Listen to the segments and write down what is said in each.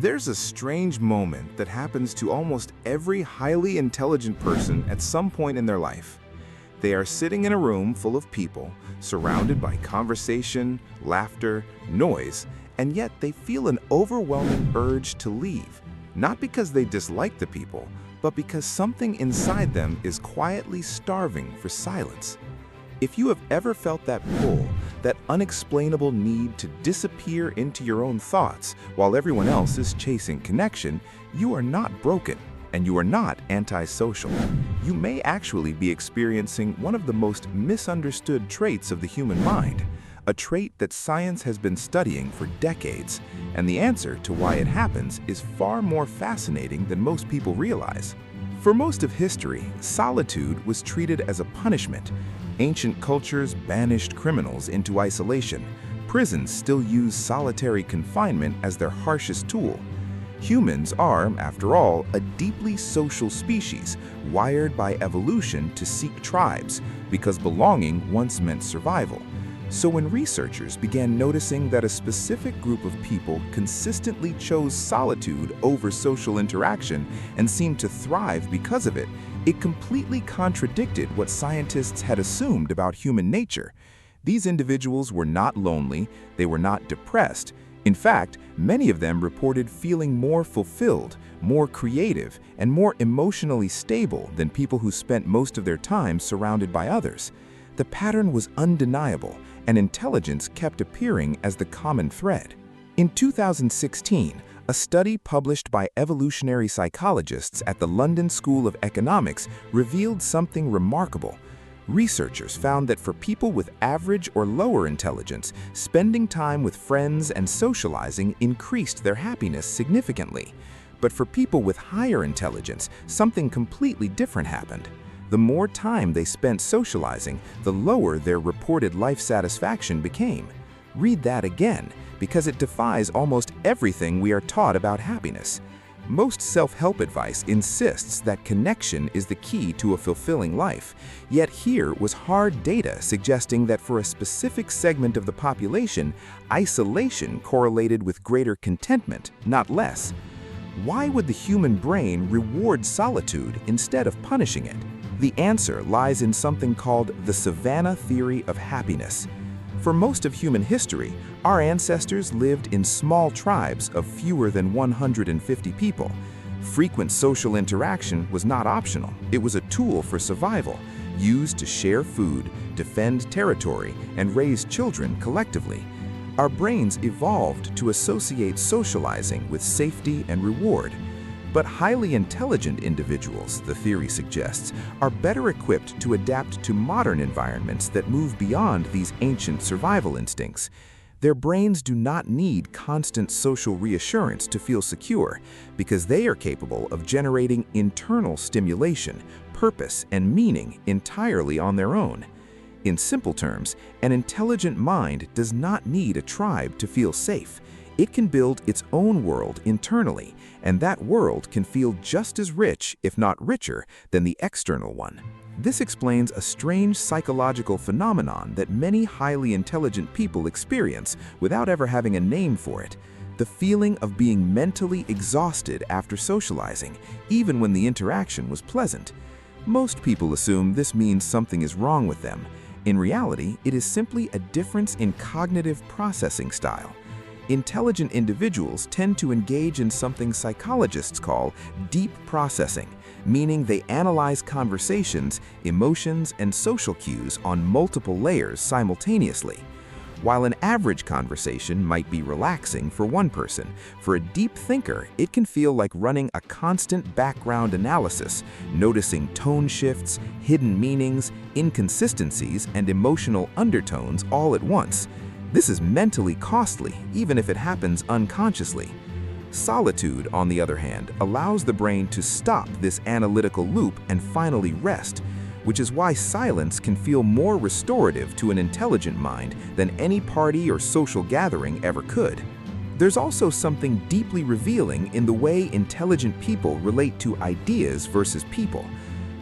There's a strange moment that happens to almost every highly intelligent person at some point in their life. They are sitting in a room full of people, surrounded by conversation, laughter, noise, and yet they feel an overwhelming urge to leave, not because they dislike the people, but because something inside them is quietly starving for silence. If you have ever felt that pull, that unexplainable need to disappear into your own thoughts while everyone else is chasing connection, you are not broken and you are not antisocial. You may actually be experiencing one of the most misunderstood traits of the human mind, a trait that science has been studying for decades, and the answer to why it happens is far more fascinating than most people realize. For most of history, solitude was treated as a punishment. Ancient cultures banished criminals into isolation. Prisons still use solitary confinement as their harshest tool. Humans are, after all, a deeply social species, wired by evolution to seek tribes, because belonging once meant survival. So when researchers began noticing that a specific group of people consistently chose solitude over social interaction and seemed to thrive because of it, it completely contradicted what scientists had assumed about human nature. These individuals were not lonely, they were not depressed. In fact, many of them reported feeling more fulfilled, more creative, and more emotionally stable than people who spent most of their time surrounded by others. The pattern was undeniable, and intelligence kept appearing as the common thread. In 2016, a study published by evolutionary psychologists at the London School of Economics revealed something remarkable. Researchers found that for people with average or lower intelligence, spending time with friends and socializing increased their happiness significantly. But for people with higher intelligence, something completely different happened. The more time they spent socializing, the lower their reported life satisfaction became. Read that again, because it defies almost everything we are taught about happiness. Most self-help advice insists that connection is the key to a fulfilling life, yet here was hard data suggesting that for a specific segment of the population, isolation correlated with greater contentment, not less. Why would the human brain reward solitude instead of punishing it? The answer lies in something called the savanna theory of happiness. For most of human history, our ancestors lived in small tribes of fewer than 150 people. Frequent social interaction was not optional. It was a tool for survival, used to share food, defend territory, and raise children collectively. Our brains evolved to associate socializing with safety and reward. But highly intelligent individuals, the theory suggests, are better equipped to adapt to modern environments that move beyond these ancient survival instincts. Their brains do not need constant social reassurance to feel secure, because they are capable of generating internal stimulation, purpose, and meaning entirely on their own. In simple terms, an intelligent mind does not need a tribe to feel safe. It can build its own world internally, and that world can feel just as rich, if not richer, than the external one. This explains a strange psychological phenomenon that many highly intelligent people experience without ever having a name for it: the feeling of being mentally exhausted after socializing, even when the interaction was pleasant. Most people assume this means something is wrong with them. In reality, it is simply a difference in cognitive processing style. Intelligent individuals tend to engage in something psychologists call deep processing, meaning they analyze conversations, emotions, and social cues on multiple layers simultaneously. While an average conversation might be relaxing for one person, for a deep thinker, it can feel like running a constant background analysis, noticing tone shifts, hidden meanings, inconsistencies, and emotional undertones all at once. This is mentally costly, even if it happens unconsciously. Solitude, on the other hand, allows the brain to stop this analytical loop and finally rest, which is why silence can feel more restorative to an intelligent mind than any party or social gathering ever could. There's also something deeply revealing in the way intelligent people relate to ideas versus people.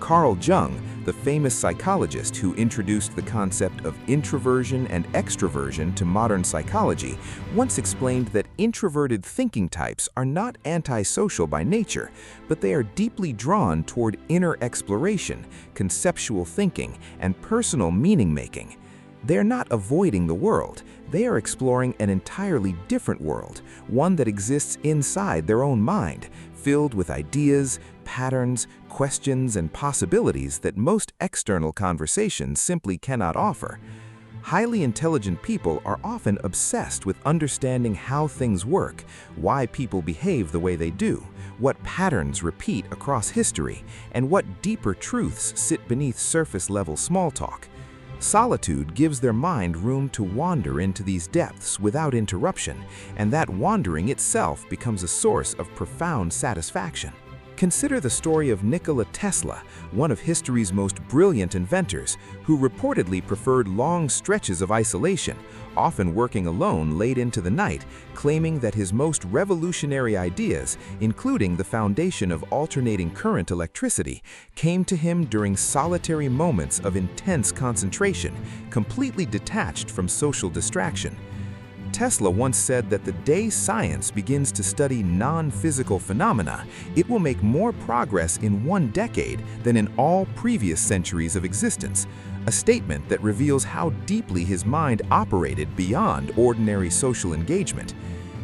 Carl Jung, the famous psychologist who introduced the concept of introversion and extroversion to modern psychology, once explained that introverted thinking types are not antisocial by nature, but they are deeply drawn toward inner exploration, conceptual thinking, and personal meaning-making. They're not avoiding the world, they are exploring an entirely different world, one that exists inside their own mind, filled with ideas, patterns, questions, and possibilities that most external conversations simply cannot offer. Highly intelligent people are often obsessed with understanding how things work, why people behave the way they do, what patterns repeat across history, and what deeper truths sit beneath surface-level small talk. Solitude gives their mind room to wander into these depths without interruption, and that wandering itself becomes a source of profound satisfaction. Consider the story of Nikola Tesla, one of history's most brilliant inventors, who reportedly preferred long stretches of isolation, often working alone late into the night, claiming that his most revolutionary ideas, including the foundation of alternating current electricity, came to him during solitary moments of intense concentration, completely detached from social distraction. Tesla once said that the day science begins to study non-physical phenomena, it will make more progress in one decade than in all previous centuries of existence, a statement that reveals how deeply his mind operated beyond ordinary social engagement.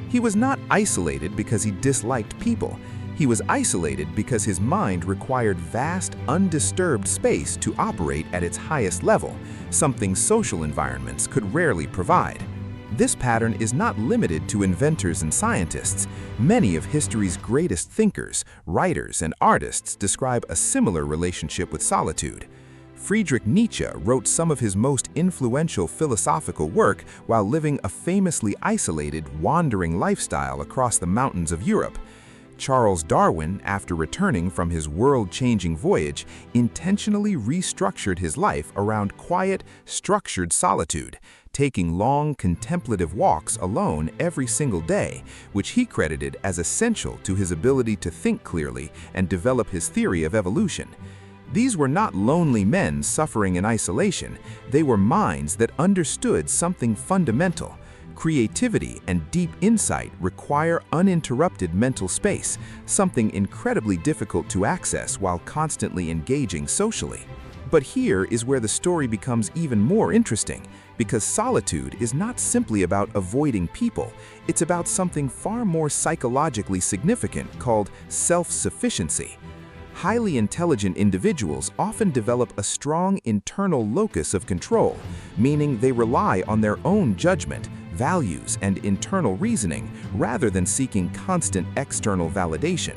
He was not isolated because he disliked people. He was isolated because his mind required vast, undisturbed space to operate at its highest level, something social environments could rarely provide. This pattern is not limited to inventors and scientists. Many of history's greatest thinkers, writers, and artists describe a similar relationship with solitude. Friedrich Nietzsche wrote some of his most influential philosophical work while living a famously isolated, wandering lifestyle across the mountains of Europe. Charles Darwin, after returning from his world-changing voyage, intentionally restructured his life around quiet, structured solitude, taking long, contemplative walks alone every single day, which he credited as essential to his ability to think clearly and develop his theory of evolution. These were not lonely men suffering in isolation, they were minds that understood something fundamental. Creativity and deep insight require uninterrupted mental space, something incredibly difficult to access while constantly engaging socially. But here is where the story becomes even more interesting, because solitude is not simply about avoiding people, it's about something far more psychologically significant called self-sufficiency. Highly intelligent individuals often develop a strong internal locus of control, meaning they rely on their own judgment, values, and internal reasoning rather than seeking constant external validation.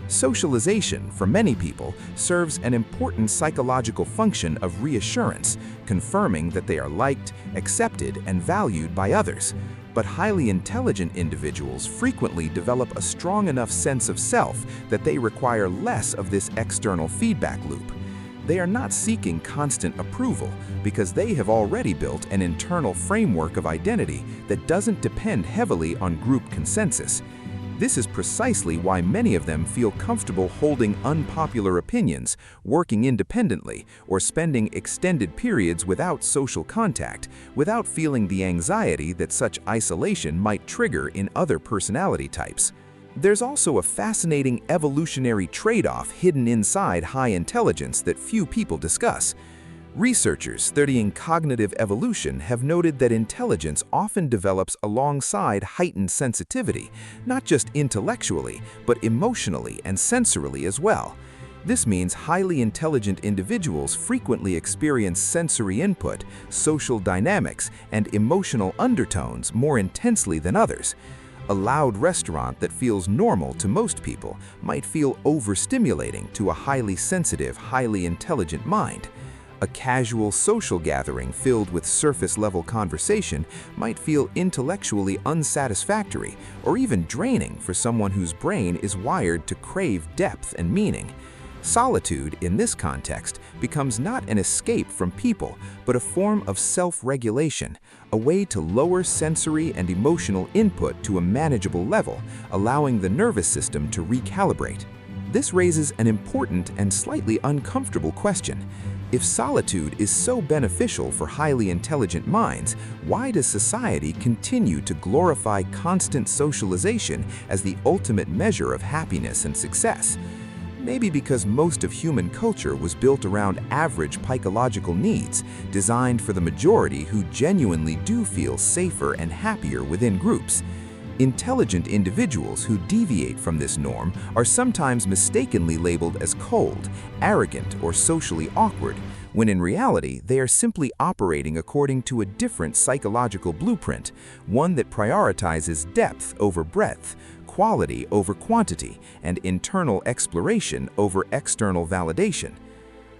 Socialization, for many people, serves an important psychological function of reassurance, confirming that they are liked, accepted, and valued by others. But highly intelligent individuals frequently develop a strong enough sense of self that they require less of this external feedback loop. They are not seeking constant approval because they have already built an internal framework of identity that doesn't depend heavily on group consensus. This is precisely why many of them feel comfortable holding unpopular opinions, working independently, or spending extended periods without social contact, without feeling the anxiety that such isolation might trigger in other personality types. There's also a fascinating evolutionary trade-off hidden inside high intelligence that few people discuss. Researchers studying cognitive evolution have noted that intelligence often develops alongside heightened sensitivity, not just intellectually, but emotionally and sensorily as well. This means highly intelligent individuals frequently experience sensory input, social dynamics, and emotional undertones more intensely than others. A loud restaurant that feels normal to most people might feel overstimulating to a highly sensitive, highly intelligent mind. A casual social gathering filled with surface-level conversation might feel intellectually unsatisfactory or even draining for someone whose brain is wired to crave depth and meaning. Solitude, in this context, becomes not an escape from people, but a form of self-regulation, a way to lower sensory and emotional input to a manageable level, allowing the nervous system to recalibrate. This raises an important and slightly uncomfortable question. If solitude is so beneficial for highly intelligent minds, why does society continue to glorify constant socialization as the ultimate measure of happiness and success? Maybe because most of human culture was built around average psychological needs, designed for the majority who genuinely do feel safer and happier within groups. Intelligent individuals who deviate from this norm are sometimes mistakenly labeled as cold, arrogant, or socially awkward, when in reality they are simply operating according to a different psychological blueprint, one that prioritizes depth over breadth, quality over quantity, and internal exploration over external validation.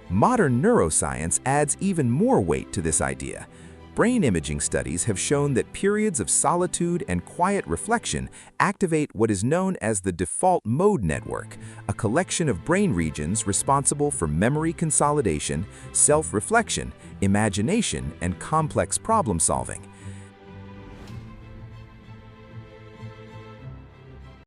Modern neuroscience adds even more weight to this idea. Brain imaging studies have shown that periods of solitude and quiet reflection activate what is known as the default mode network, a collection of brain regions responsible for memory consolidation, self-reflection, imagination, and complex problem-solving.